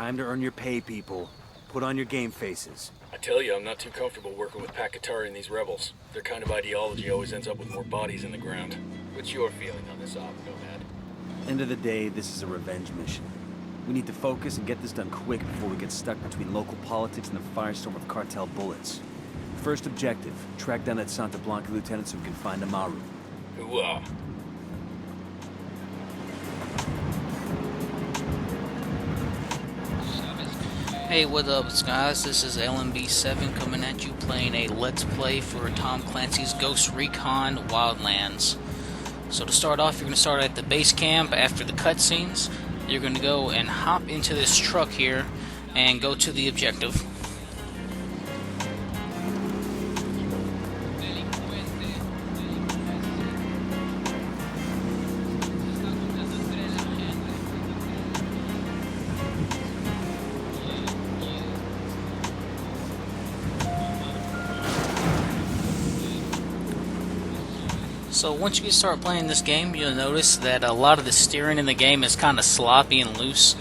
Time to earn your pay, people. Put on your game faces. I tell you, I'm not too comfortable working with Pakatari and these rebels. Their kind of ideology always ends up with more bodies in the ground. What's your feeling on this op, Nomad? End of the day, this is a revenge mission. We need to focus and get this done quick before we get stuck between local politics and the firestorm of cartel bullets. First objective, track down that Santa Blanca lieutenant so we can find Amaru. Hooah. Hey, what up guys, this is LMB7 coming at you playing a Let's Play for Tom Clancy's Ghost Recon Wildlands. So to start off, you're going to start at the base camp after the cutscenes. You're going to go and hop into this truck here and go to the objective. So once you start playing this game, you'll notice that a lot of the steering in the game is kind of sloppy and loose.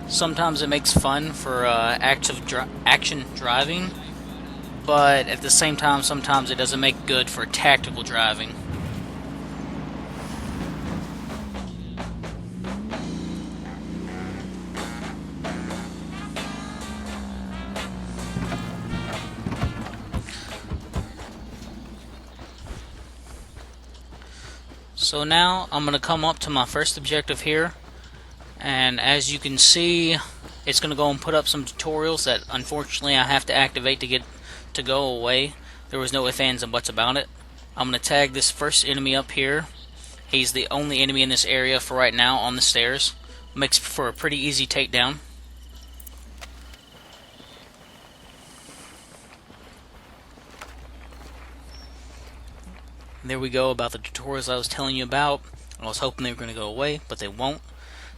Sometimes it makes fun for action driving, but at the same time, sometimes it doesn't make good for tactical driving. So now I'm going to come up to my first objective here, and as you can see, it's going to go and put up some tutorials that unfortunately I have to activate to get to go away. There was no ifs, ands, and buts about it. I'm going to tag this first enemy up here. He's the only enemy in this area for right now on the stairs. Makes for a pretty easy takedown. There we go, about the tutorials I was telling you about. I was hoping they were going to go away, but they won't.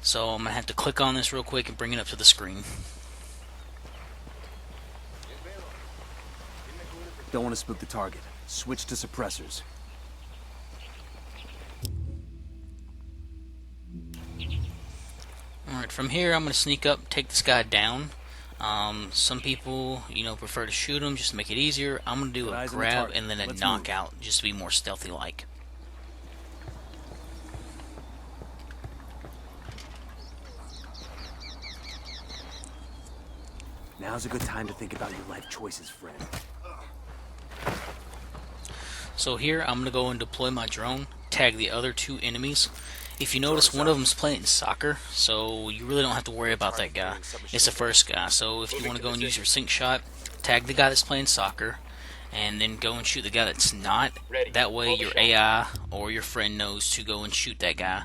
So I'm going to have to click on this real quick and bring it up to the screen. Don't want to spook the target. Switch to suppressors. Alright, from here I'm going to sneak up, take this guy down. Some people, prefer to shoot him just to make it easier. I'm going to do a grab and then a knockout just to be more stealthy-like. Now's a good time to think about your life choices, friend. So here I'm going to go and deploy my drone, tag the other two enemies. If you notice, one of them's playing soccer, so you really don't have to worry about that guy. It's the first guy, so if you want to go and use your sync shot, tag the guy that's playing soccer, and then go and shoot the guy that's not. That way your AI or your friend knows to go and shoot that guy.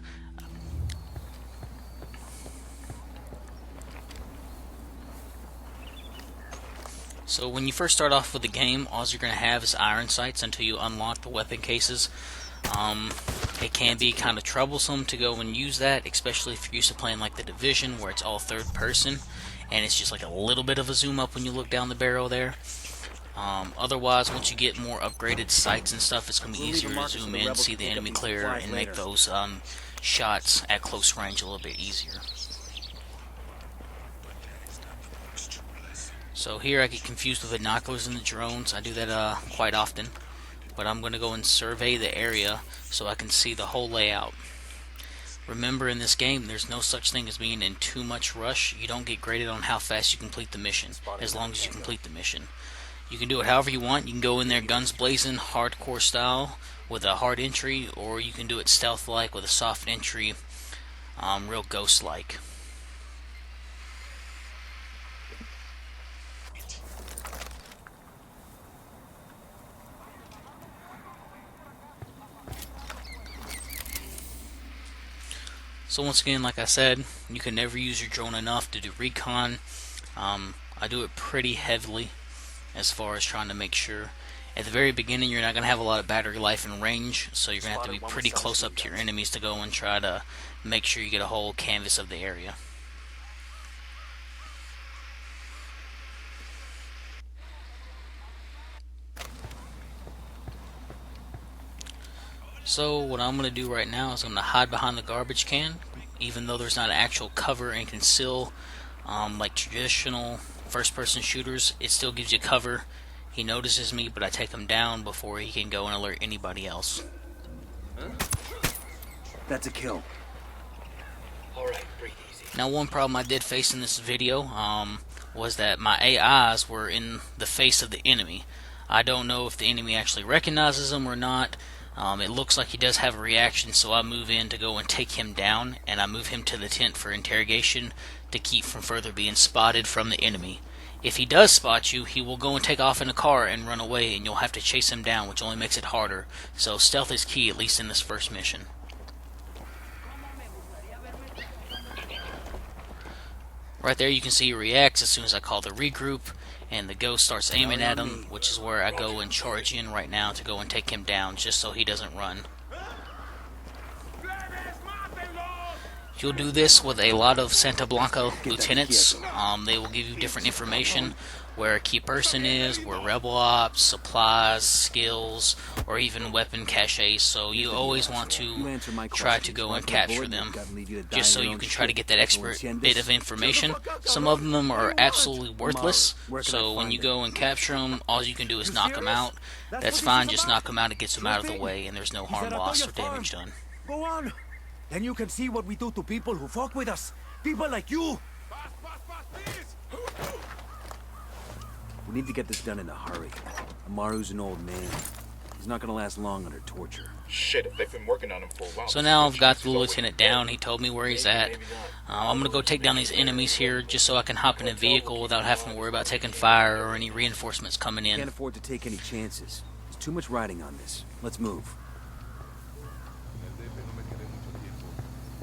So when you first start off with the game, all you're going to have is iron sights until you unlock the weapon cases. It can be kind of troublesome to go and use that, especially if you're used to playing like the Division, where it's all third person, and it's just like a little bit of a zoom up when you look down the barrel there. Otherwise, once you get more upgraded sights and stuff, it's going to be easier to zoom in, see the enemy clear, and make those shots at close range a little bit easier. So here I get confused with binoculars and the drones. I do that quite often. But I'm going to go and survey the area so I can see the whole layout. Remember, in this game, there's no such thing as being in too much rush. You don't get graded on how fast you complete the mission, as long as you complete the mission. You can do it however you want. You can go in there guns blazing, hardcore style, with a hard entry, or you can do it stealth-like with a soft entry, real ghost-like. So once again, like I said, you can never use your drone enough to do recon. I do it pretty heavily as far as trying to make sure. At the very beginning, you're not going to have a lot of battery life and range, so you're going to have to be pretty close up to your enemies to go and try to make sure you get a whole canvas of the area. So what I'm going to do right now is I'm going to hide behind the garbage can. even though there's not an actual cover and conceal like traditional first-person shooters. It still gives you cover. He notices me, but I take him down before he can go and alert anybody else. That's a kill. Alright, breathe easy. Now, one problem I did face in this video was that my AIs were in the face of the enemy. I don't know if the enemy actually recognizes them or not. It looks like he does have a reaction, so I move in to go and take him down, and I move him to the tent for interrogation to keep from further being spotted from the enemy. If he does spot you, he will go and take off in a car and run away, and you'll have to chase him down, which only makes it harder. So stealth is key, at least in this first mission. Right there you can see he reacts as soon as I call the regroup, and the ghost starts aiming at him, which is where I go and charge in right now to go and take him down, just so he doesn't run. You'll do this with a lot of Santa Blanca lieutenants. They will give you different information, where a key person is, where rebel ops, supplies, skills, or even weapon caches. So you always want to try to go and capture them, just so you can try to get that expert bit of information. Some of them are absolutely worthless, so when you go and capture them, all you can do is knock them out. That's fine, just knock them out, it gets them out of the way, and there's no harm lost or damage done. Go on. Then you can see what we do to people who fuck with us. People like you. We need to get this done in a hurry. Amaru's an old man. He's not gonna last long under torture. Shit, if they've been working on him for a while. So now I've got the lieutenant down. He told me where he's at. I'm gonna go take down these enemies here, just so I can hop in a vehicle without having to worry about taking fire or any reinforcements coming in. Can't afford to take any chances. There's too much riding on this. Let's move.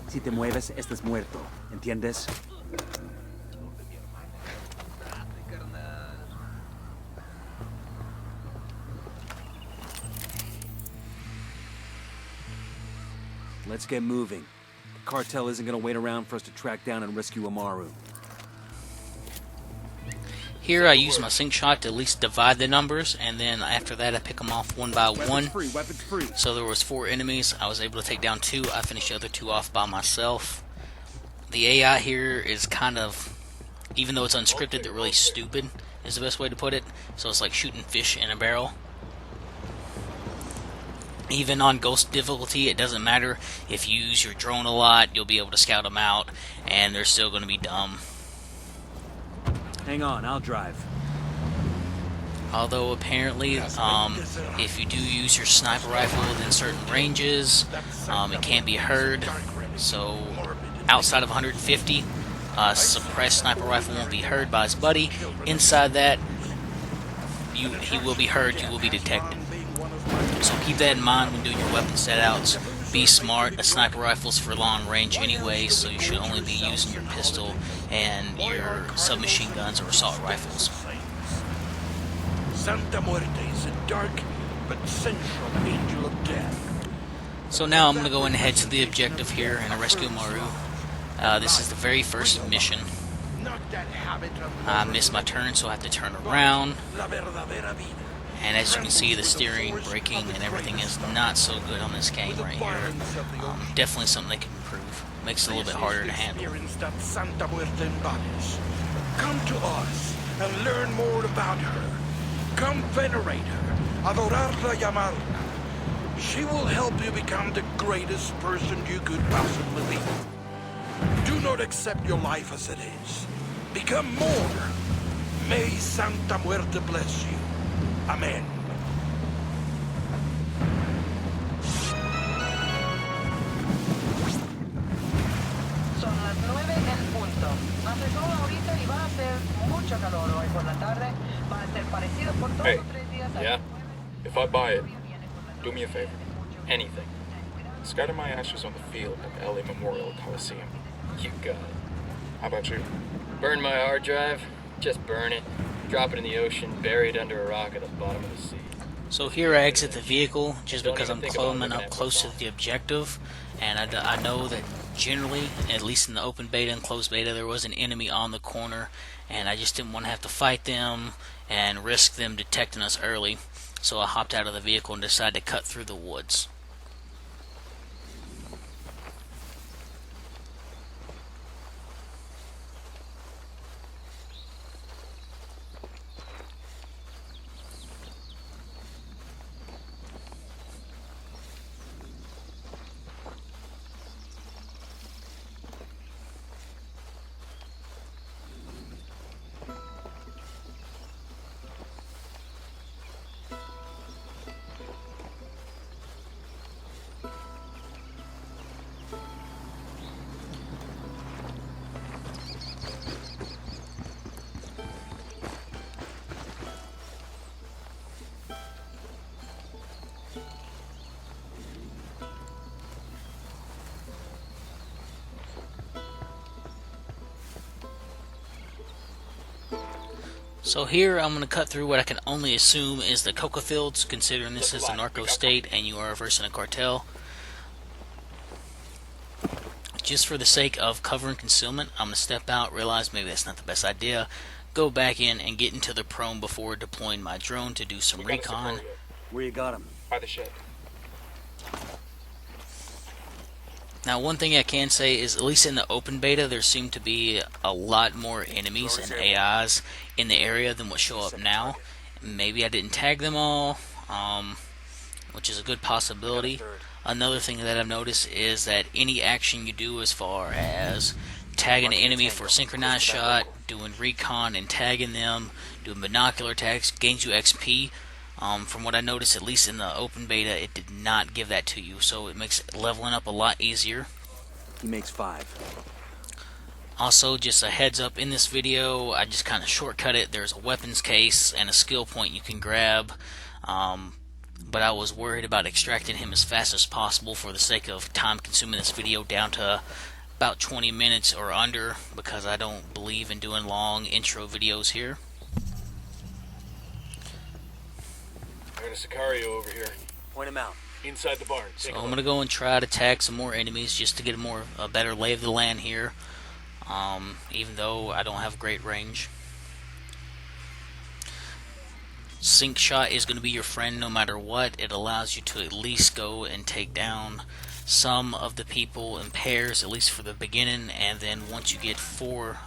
Si te mueves, estás muerto. ¿Entiendes? Let's get moving. The cartel isn't gonna wait around for us to track down and rescue Amaru. Here I use my sync shot to at least divide the numbers, and then after that I pick them off one by one. Weapons free. So there was 4 enemies. I was able to take down 2. I finished the other 2 off by myself. The AI here is kind of, even though it's unscripted, they're really stupid, is the best way to put it. So it's like shooting fish in a barrel. Even on ghost difficulty, it doesn't matter. If you use your drone a lot, you'll be able to scout them out, and they're still going to be dumb. Hang on, I'll drive. Although apparently, if you do use your sniper rifle within certain ranges, it can't be heard. So outside of 150, suppressed sniper rifle won't be heard by his buddy. Inside that, he will be heard. You will be detected. So keep that in mind when doing your weapon setouts. Be smart. A sniper rifle's for long range anyway, so you should only be using your pistol and your submachine guns or assault rifles. Santa Muerte is a dark but sensual angel of death. So now I'm going to go and head to the objective here and rescue Amaru. This is the very first mission. I missed my turn, so I have to turn around. And as you can see, the steering, braking, and everything is not so good on this game right here. Definitely something they can improve. Makes it a little bit harder to handle. That Santa Muerte embodies. Come to us and learn more about her. Come venerate her, adorarla y amarla. She will help you become the greatest person you could possibly be. Do not accept your life as it is. Become more. May Santa Muerte bless you. Amen. Son las 9 en punto. Hace sol ahorita y va a hacer mucho calor hoy por la tarde. Va a ser parecido por 2 o 3 días. Yeah? If I buy it, do me a favor. Anything. Scatter my ashes on the field at the LA Memorial Coliseum. You got it. How about you? Burn my hard drive? Just burn it. Drop it in the ocean, bury it under a rock at the bottom of the sea. So here I exit the vehicle just because I'm coming up close to the objective, and I know that generally, at least in the open beta and closed beta, there was an enemy on the corner, and I just didn't want to have to fight them and risk them detecting us early. So I hopped out of the vehicle and decided to cut through the woods. So here I'm going to cut through what I can only assume is the coca fields, considering this is a narco state and you are versing a cartel. Just for the sake of cover and concealment, I'm going to step out, realize maybe that's not the best idea, go back in and get into the prone before deploying my drone to do some recon. Where you got him? By the shed. Now, one thing I can say is, at least in the open beta, there seem to be a lot more enemies and AIs in the area than what show up now. Maybe I didn't tag them all, which is a good possibility. Another thing that I've noticed is that any action you do as far as tagging an enemy for a synchronized shot, doing recon and tagging them, doing binocular tags, gains you XP. From what I noticed, at least in the open beta, it did not give that to you, so it makes leveling up a lot easier. He makes 5. Also, just a heads up, in this video, I just kind of shortcut it. There's a weapons case and a skill point you can grab, but I was worried about extracting him as fast as possible for the sake of time consuming this video down to about 20 minutes or under, because I don't believe in doing long intro videos here. I got a Sicario over here. Point him out. Inside the barn. So I'm gonna go and try to tag some more enemies just to get a better lay of the land here. Even though I don't have great range. Sync shot is gonna be your friend no matter what. It allows you to at least go and take down some of the people in pairs, at least for the beginning, and then once you get 4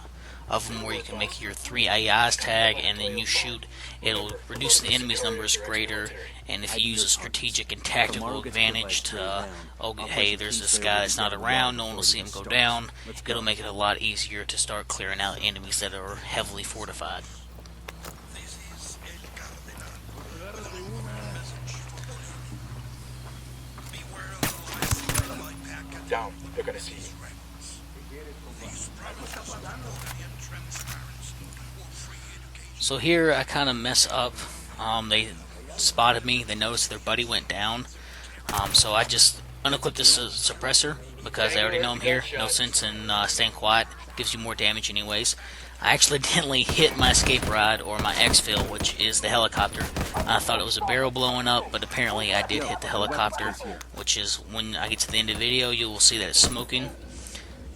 of them where you can make your 3 AIs tag and then you shoot, it'll reduce the enemy's numbers greater. And if you use a strategic and tactical advantage to, oh hey, there's this guy that's not around, no one will see him go down, it'll make it a lot easier to start clearing out enemies that are heavily fortified. Down. They're gonna see you. So here I kind of mess up. They spotted me. They noticed their buddy went down. So I just unequip this suppressor because they already know I'm here. No sense in staying quiet. Gives you more damage anyways. I accidentally hit my escape rod, or my exfil, which is the helicopter. I thought it was a barrel blowing up, but apparently I did hit the helicopter, which is when I get to the end of the video, you will see that it's smoking.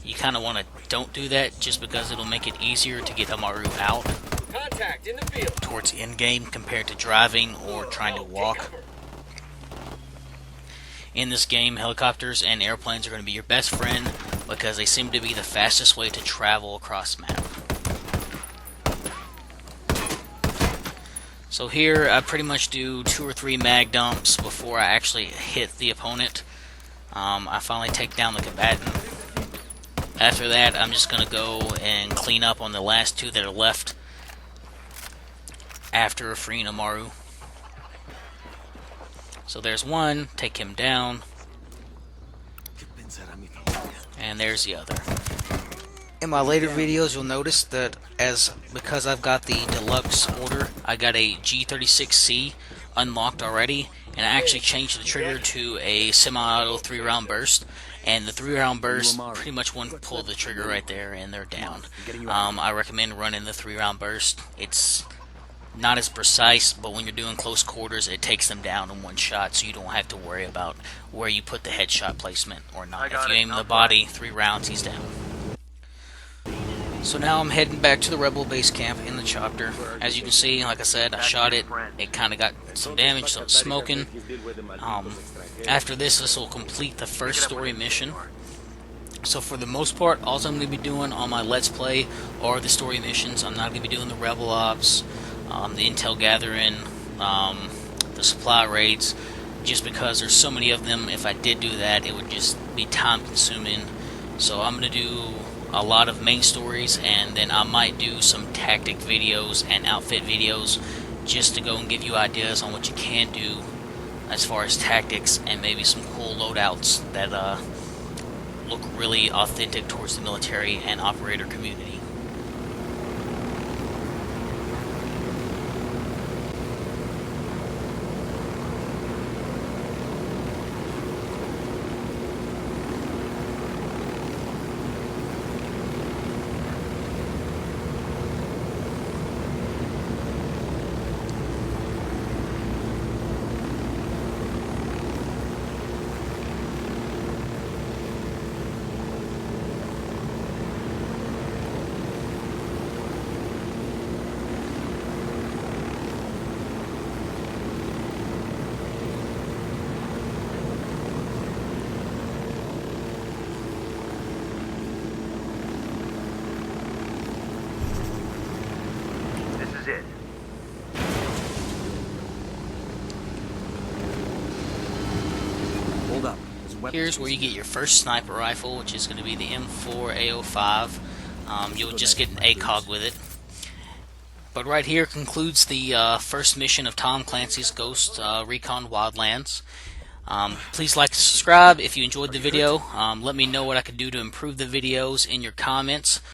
You kind of want to don't do that just because it'll make it easier to get Amaru out Contact in the field. towards the end game compared to driving or trying to walk. In this game, helicopters and airplanes are going to be your best friend because they seem to be the fastest way to travel across the map. So here I pretty much do 2 or 3 mag dumps before I actually hit the opponent. I finally take down the combatant. After that, I'm just going to go and clean up on the last 2 that are left after freeing Amaru. So there's one, take him down, and there's the other. In my later videos, you'll notice that because I've got the deluxe order, I got a G36C unlocked already, and I actually changed the trigger to a semi-auto 3-round burst. And the 3-round burst, pretty much one pull the trigger right there, and they're down. I recommend running the 3-round burst. It's not as precise, but when you're doing close quarters, it takes them down in one shot, so you don't have to worry about where you put the headshot placement or not. If you aim the body, 3 rounds, he's down. So now I'm heading back to the Rebel base camp in the chopper. As you can see, like I said, I shot it. It kind of got some damage, so it's smoking. After this will complete the first story mission. So for the most part, all I'm going to be doing on my Let's Play are the story missions. I'm not going to be doing the Rebel Ops, the intel gathering, the supply raids, just because there's so many of them. If I did do that, it would just be time consuming. So I'm going to do a lot of main stories, and then I might do some tactic videos and outfit videos just to go and give you ideas on what you can do as far as tactics, and maybe some cool loadouts that look really authentic towards the military and operator community. is it. Hold up. There's a weapons Here's where you get your first sniper rifle, which is going to be the M4A05. You'll just get an ACOG with it. But right here concludes the first mission of Tom Clancy's Ghost Recon Wildlands. Please like and subscribe if you enjoyed the video. Let me know what I could do to improve the videos in your comments.